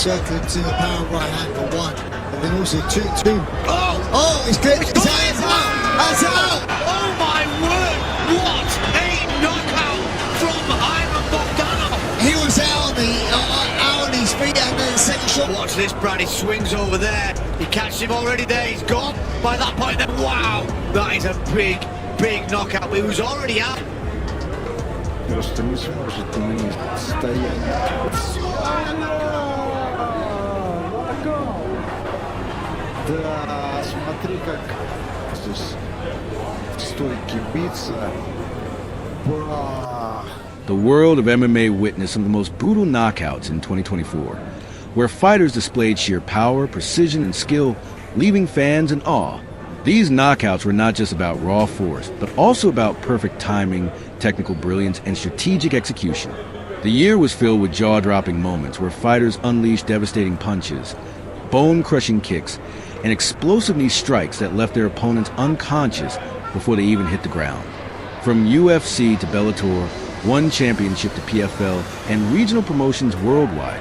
circling to the power right hand for one, and then also two. Oh, it's good. It's out. That's out. Oh my word! What a knockout from Ivan Bogdanov. He was out on his feet, and then the second shot. Watch this, Brad. He swings over there. He catches him already there. He's gone. By that point, then wow, that is a big knockout. He was already out. Просто не сможет на них стоять. Да, смотри, как здесь стойки биться. The world of MMA witnessed some of the most brutal knockouts in 2024, where fighters displayed sheer power, precision, and skill, leaving fans in awe. These knockouts were not just about raw force, but also about perfect timing, technical brilliance, and strategic execution. The year was filled with jaw-dropping moments where fighters unleashed devastating punches, bone-crushing kicks, and explosive knee strikes that left their opponents unconscious before they even hit the ground. From UFC to Bellator, one championship to PFL, and regional promotions worldwide,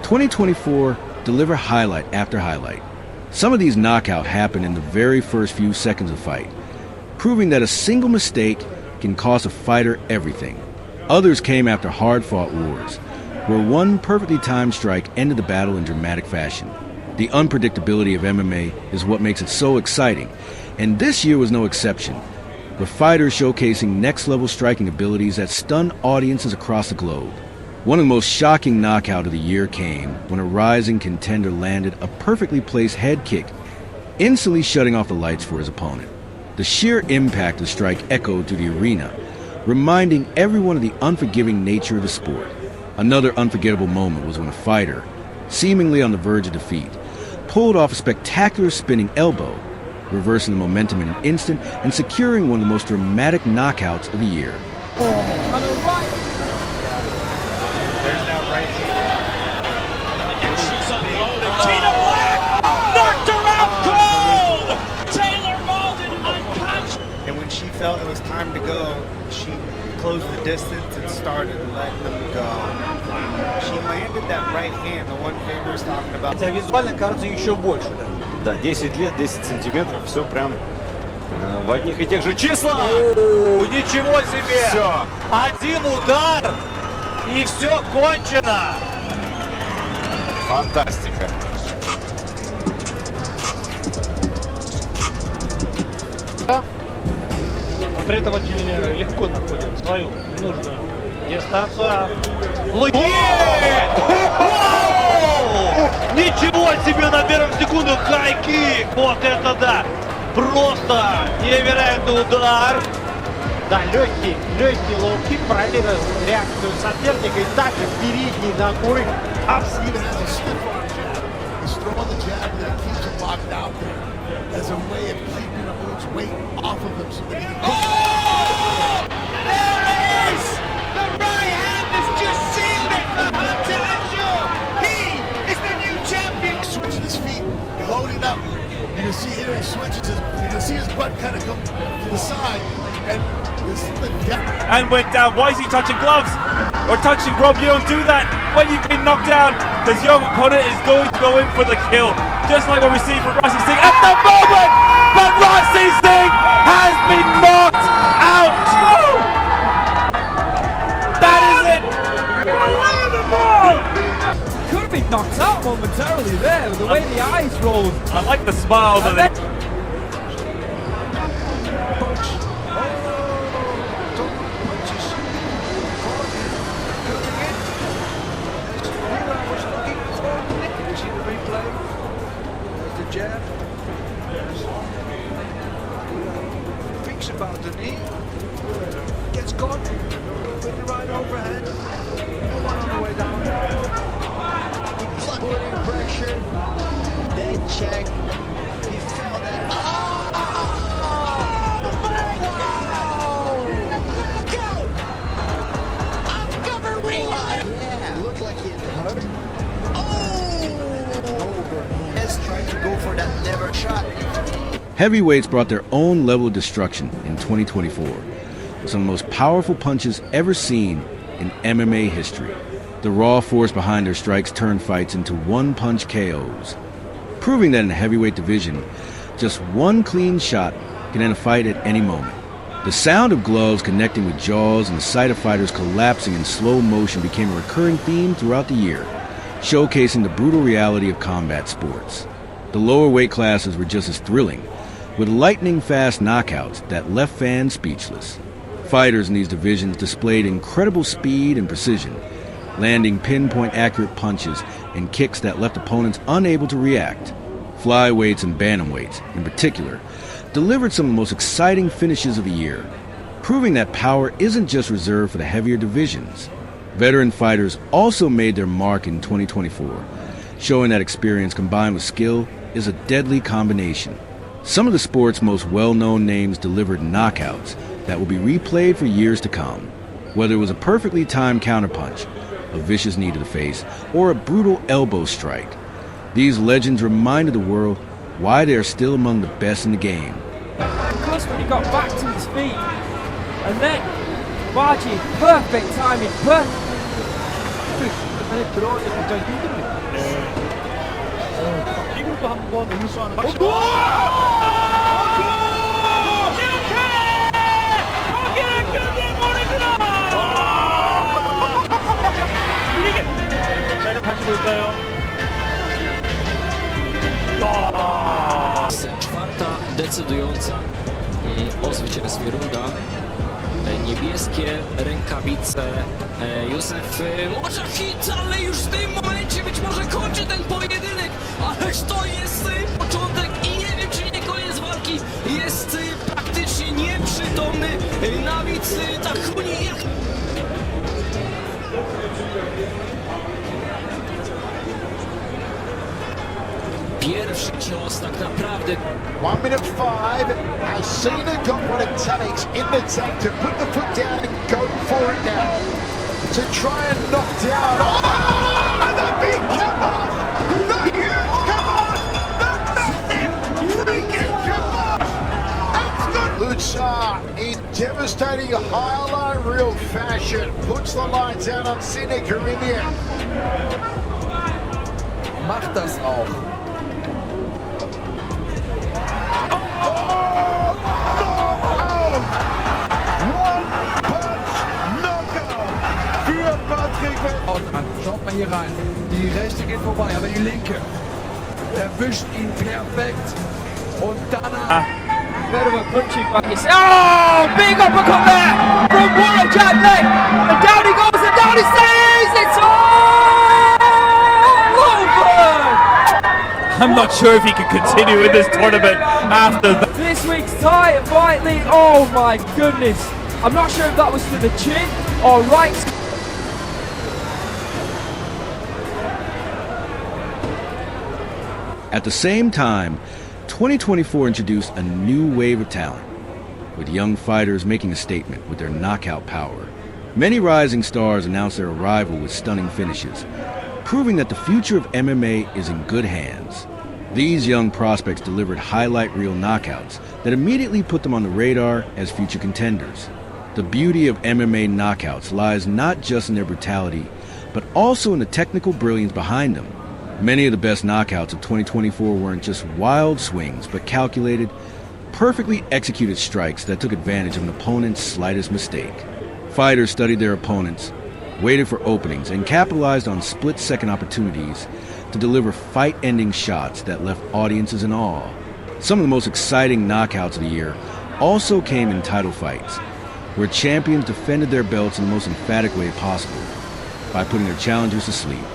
2024 delivered highlight after highlight. Some of these knockouts happened in the very first few seconds of fight, proving that a single mistake can cost a fighter everything. Others came after hard-fought wars, where one perfectly timed strike ended the battle in dramatic fashion. The unpredictability of MMA is what makes it so exciting, and this year was no exception, with fighters showcasing next-level striking abilities that stun audiences across the globe. One of the most shocking knockouts of the year came when a rising contender landed a perfectly placed head kick, instantly shutting off the lights for his opponent. The sheer impact of the strike echoed through the arena, reminding everyone of the unforgiving nature of the sport. Another unforgettable moment was when a fighter, seemingly on the verge of defeat, pulled off a spectacular spinning elbow, reversing the momentum in an instant and securing one of the most dramatic knockouts of the year. She felt it was time to go, she closed the distance and started letting them go. She landed that right hand, the one Faber's talking about. Хотя визуально кажется еще больше, да? Да, 10 лет, 10 сантиметров, все прям в одних и тех же числах. Ничего себе! Все. Один удар, и все кончено! Фантастика. При этом очень легко находим свою нужную дистанцию. Ничего себе на первом секунду хай-кик! Вот это да! Просто невероятный удар! Да, легкий лоу-кик проверил реакцию соперника и также передней ногой обследовал. As a way of keeping the opponent's weight off of him so that he can... Oh! There it is! The right hand has just sealed it for Hunter Ashore! He is the new champion! Switching his feet, loading up. You can see here he switches his, you can see his butt kind of come to the side and went down. Why is he touching gloves? Or touching Rob? You don't do that when you've been knocked down, because your opponent is going to go in for the kill. Just like what we see from Rossi Singh at the moment! But Rossi Singh has been knocked out! That is it! Could have been knocked out momentarily there, the way the eyes rolled. I like the smile that they... Jab. Thinks about the knee. Gets caught with the right overhand. One on the way down. putting pressure. Then check. He felt that. Looked like it hurt. Let's try to go for that never shot. Heavyweights brought their own level of destruction in 2024, with some of the most powerful punches ever seen in MMA history. The raw force behind their strikes turned fights into one-punch KOs, proving that in the heavyweight division, just one clean shot can end a fight at any moment. The sound of gloves connecting with jaws and the sight of fighters collapsing in slow motion became a recurring theme throughout the year, showcasing the brutal reality of combat sports. The lower weight classes were just as thrilling, with lightning-fast knockouts that left fans speechless. Fighters in these divisions displayed incredible speed and precision, landing pinpoint-accurate punches and kicks that left opponents unable to react. Flyweights and bantamweights, in particular, delivered some of the most exciting finishes of the year, proving that power isn't just reserved for the heavier divisions. Veteran fighters also made their mark in 2024, showing that experience combined with skill is a deadly combination. Some of the sport's most well-known names delivered knockouts that will be replayed for years to come. Whether it was a perfectly timed counterpunch, a vicious knee to the face, or a brutal elbow strike, these legends reminded the world why they are still among the best in the game. Plus when he got back to his feet, and then Baji, perfect timing, 이것도 한번 응수하는 자, 다시 볼까요? Czwarta decydująca o zwycięstwie runda. Niebieskie rękawice Józef Moczachit, ale już w tym momencie być może kończy ten pojedynek, ależ to jest początek i nie wiem czy nie koniec walki, jest praktycznie nieprzytomny Nawic Tachuni. Pierwszy cios tak naprawdę. 1 minute 5. Has Cena got what it takes in the tank to put the foot down and go for it now? To try and knock down. Oh, the big cover! The huge cover! The massive freaking cover! That's good. Lucha in devastating highlight reel fashion puts the lights out on Cena Caribbean. Macht das auch. Schaut mal hier rein. Die rechte geht vorbei, aber die linke erwischt ihn perfekt. Und danach. bit of a punching back. Oh, big uppercut there from World Jack Leg. And down he goes, and down he stays. It's all over. I'm not sure if he can continue in this tournament after that. This week's title fight league. Oh my goodness. I'm not sure if that was to the chin or right. At the same time, 2024 introduced a new wave of talent, with young fighters making a statement with their knockout power. Many rising stars announced their arrival with stunning finishes, proving that the future of MMA is in good hands. These young prospects delivered highlight reel knockouts that immediately put them on the radar as future contenders. The beauty of MMA knockouts lies not just in their brutality, but also in the technical brilliance behind them. Many of the best knockouts of 2024 weren't just wild swings, but calculated, perfectly executed strikes that took advantage of an opponent's slightest mistake. Fighters studied their opponents, waited for openings, and capitalized on split-second opportunities to deliver fight-ending shots that left audiences in awe. Some of the most exciting knockouts of the year also came in title fights, where champions defended their belts in the most emphatic way possible, by putting their challengers to sleep.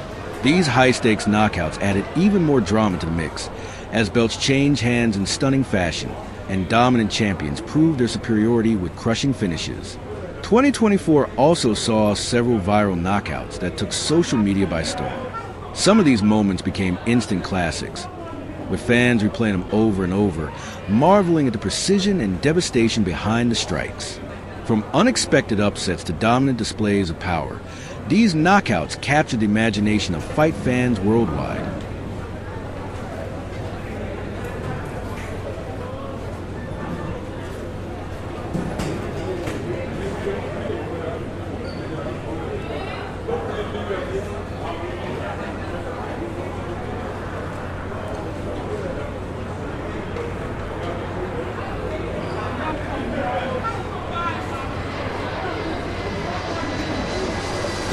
These high-stakes knockouts added even more drama to the mix, as belts changed hands in stunning fashion, and dominant champions proved their superiority with crushing finishes. 2024 also saw several viral knockouts that took social media by storm. Some of these moments became instant classics, with fans replaying them over and over, marveling at the precision and devastation behind the strikes. From unexpected upsets to dominant displays of power, these knockouts captured the imagination of fight fans worldwide.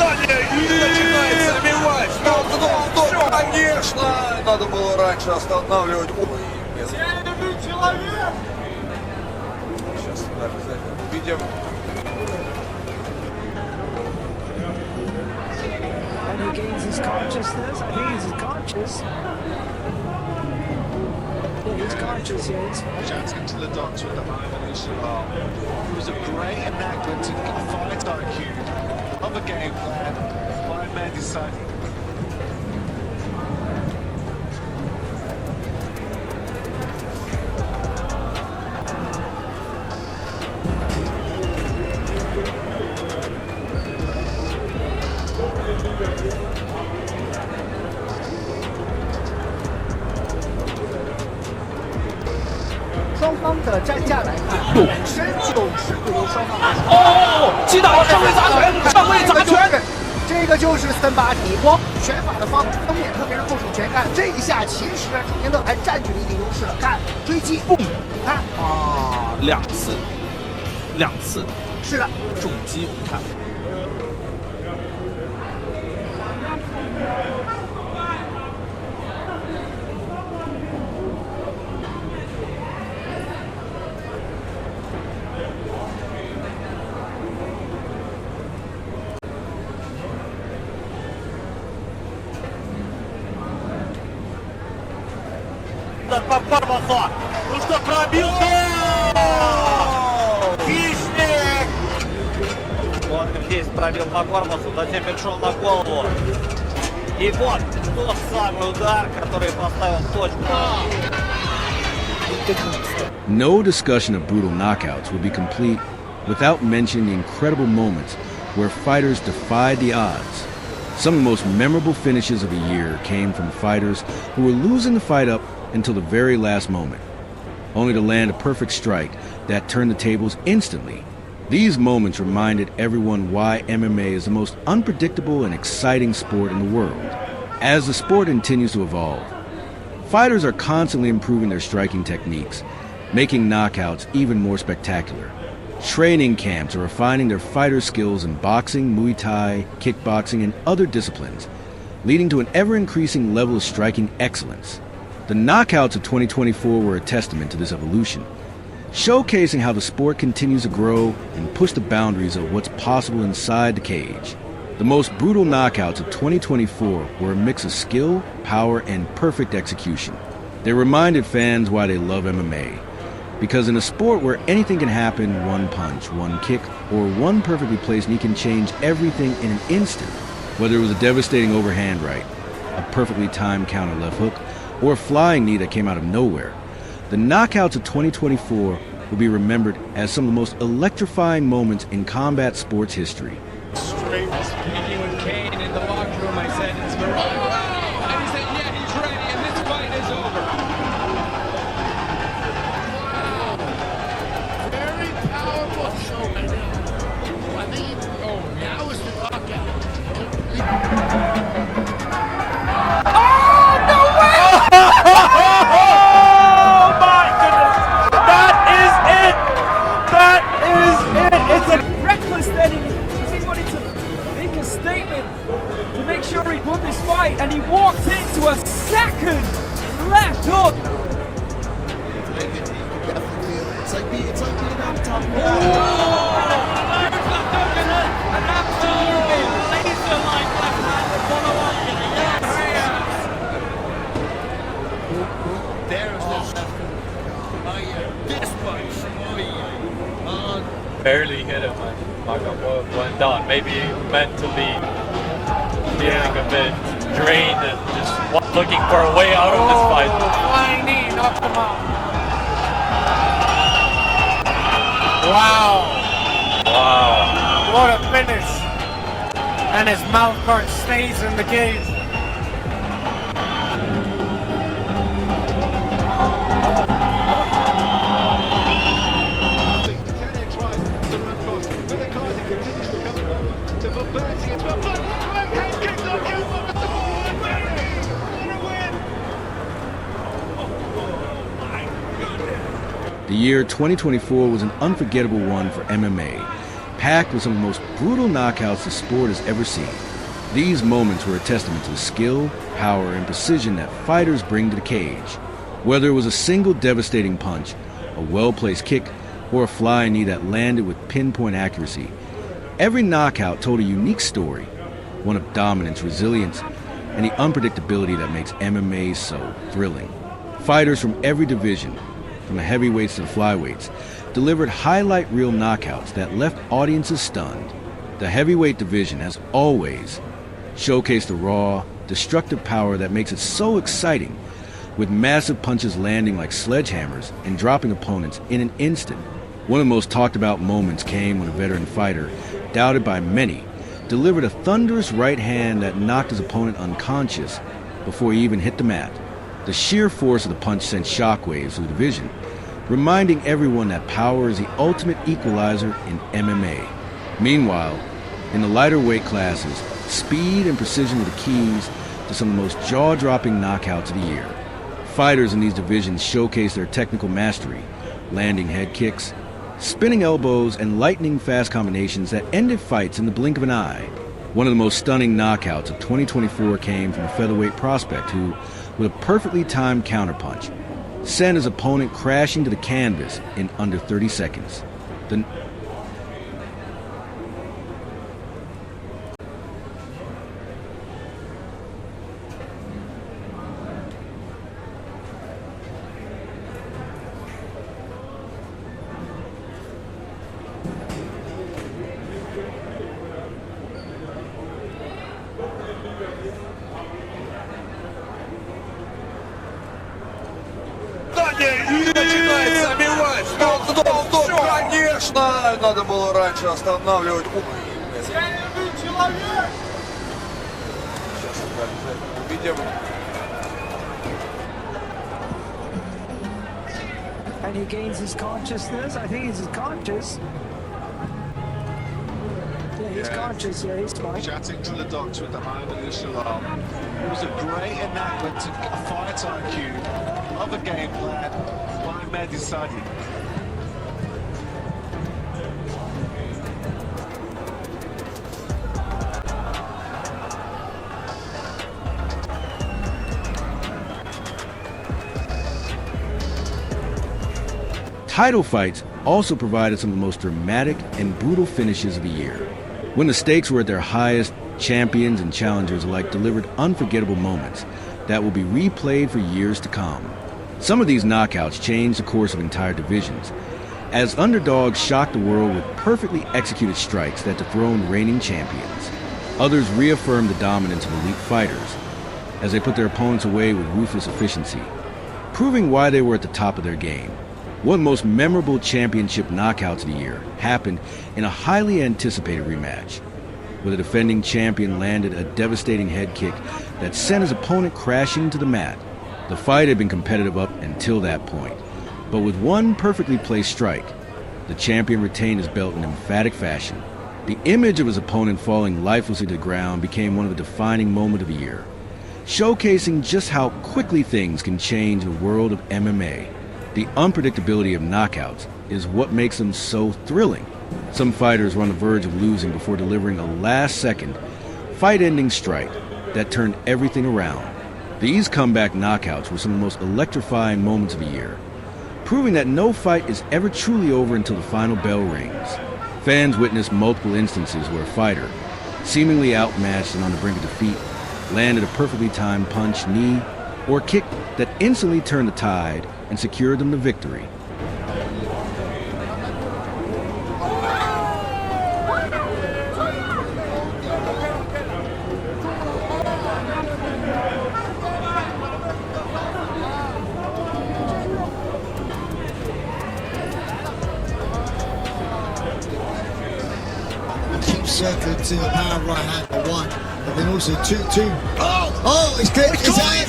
далее и начинает забивать. Все, конечно, надо было раньше останавливать. Ой, сейчас обязательно увидим. And he gains his consciousness. I think he's conscious. Yeah, he's conscious, yeah. Chance into the dots with the high evolution. It was a great enactment to fight IQ. Love a game plan. Five men deciding.击倒上位砸拳，上位砸拳。这个就是森巴迪光拳法的方面，特别是后手拳。看这一下，其实楚天乐还占据了一定优势了。看追击，看啊，两次，是的，重击，看。По корпусу. Ну что, пробил? Хищник! Вот здесь пробил по корпусу, затем перешел на голову. И вот тот самый удар, который поставил точку. No discussion of brutal knockouts would be complete without mentioning the incredible moments where fighters defied the odds. Some of the most memorable finishes of the year came from fighters who were losing the fight up until the very last moment, only to land a perfect strike that turned the tables instantly. These moments reminded everyone why MMA is the most unpredictable and exciting sport in the world. As the sport continues to evolve, fighters are constantly improving their striking techniques, making knockouts even more spectacular. Training camps are refining their fighter skills in boxing, Muay Thai, kickboxing, and other disciplines, leading to an ever-increasing level of striking excellence. The knockouts of 2024 were a testament to this evolution, showcasing how the sport continues to grow and push the boundaries of what's possible inside the cage. The most brutal knockouts of 2024 were a mix of skill, power, and perfect execution. They reminded fans why they love MMA, because in a sport where anything can happen, one punch, one kick, or one perfectly placed knee can change everything in an instant, whether it was a devastating overhand right, a perfectly timed counter left hook, or a flying knee that came out of nowhere. The knockouts of 2024 will be remembered as some of the most electrifying moments in combat sports history. Speaking with Kane in the locker room, I said, it's Mariah. And he said, yeah, he's ready, and this fight is over. Wow. Very powerful show right now. I think, now is the knockout. And he walked into a second left hook. It's like being on top. An absolutely laser-like left hand to follow up. There's the left. Oh yeah, this punch. Oh yeah. Barely hit him and Maka went down. Maybe mentally feeling a bit drained and just looking for a way out of this fight. Flying knee knocked him out. Wow. What a finish. And his mouth guard stays in the cage. The year 2024 was an unforgettable one for MMA, packed with some of the most brutal knockouts the sport has ever seen. These moments were a testament to the skill, power, and precision that fighters bring to the cage. Whether it was a single devastating punch, a well-placed kick, or a flying knee that landed with pinpoint accuracy, every knockout told a unique story, one of dominance, resilience, and the unpredictability that makes MMA so thrilling. Fighters from every division, from the heavyweights to the flyweights, delivered highlight reel knockouts that left audiences stunned. The heavyweight division has always showcased the raw, destructive power that makes it so exciting, with massive punches landing like sledgehammers and dropping opponents in an instant. One of the most talked about moments came when a veteran fighter, doubted by many, delivered a thunderous right hand that knocked his opponent unconscious before he even hit the mat. The sheer force of the punch sent shockwaves through the division, reminding everyone that power is the ultimate equalizer in MMA. Meanwhile, in the lighter weight classes, speed and precision were the keys to some of the most jaw-dropping knockouts of the year. Fighters in these divisions showcased their technical mastery, landing head kicks, spinning elbows, and lightning-fast combinations that ended fights in the blink of an eye. One of the most stunning knockouts of 2024 came from a featherweight prospect who, with a perfectly timed counterpunch, sent his opponent crashing to the canvas in under 30 seconds. Начинается бивать. Стоп. Конечно, надо было раньше останавливать. Сейчас обязательно увидим. And he gains his consciousness. I think he's conscious. Yeah, he's conscious. Yeah, he's fine. Chatting to the doctor at the moment of Shalom. It was a great enactment to fight IQ of a game plan by Mehdi Sadi. Title fights also provided some of the most dramatic and brutal finishes of the year. When the stakes were at their highest, champions and challengers alike delivered unforgettable moments that will be replayed for years to come. Some of these knockouts changed the course of entire divisions, as underdogs shocked the world with perfectly executed strikes that dethroned reigning champions. Others reaffirmed the dominance of elite fighters as they put their opponents away with ruthless efficiency, proving why they were at the top of their game. One of the most memorable championship knockouts of the year happened in a highly anticipated rematch, where the defending champion landed a devastating head kick that sent his opponent crashing to the mat. The fight had been competitive up until that point, but with one perfectly placed strike, the champion retained his belt in emphatic fashion. The image of his opponent falling lifelessly to the ground became one of the defining moments of the year, showcasing just how quickly things can change in the world of MMA. The unpredictability of knockouts is what makes them so thrilling. Some fighters were on the verge of losing before delivering a last-second, fight-ending strike that turned everything around. These comeback knockouts were some of the most electrifying moments of the year, proving that no fight is ever truly over until the final bell rings. Fans witnessed multiple instances where a fighter, seemingly outmatched and on the brink of defeat, landed a perfectly timed punch, knee, or kick that instantly turned the tide and secured them the victory. Keep circling to the power right hand for one, but then also two. Oh, it's good. It's out.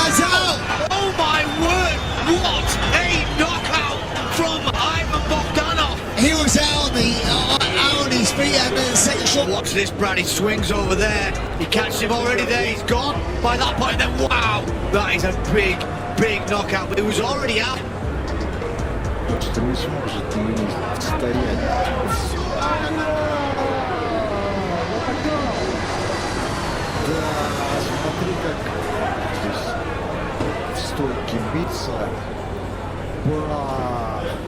It's out. Oh my word! What a knockout from Ivan Bogdanov! He was out on his feet and then the second shot. Watch this, Brad. He swings over there. He catches him already there. He's gone. By that point, then wow! That is a big knockout, but he was already out. Что не сможет не стоять. Да, смотри, как здесь в стойке биться. Ба!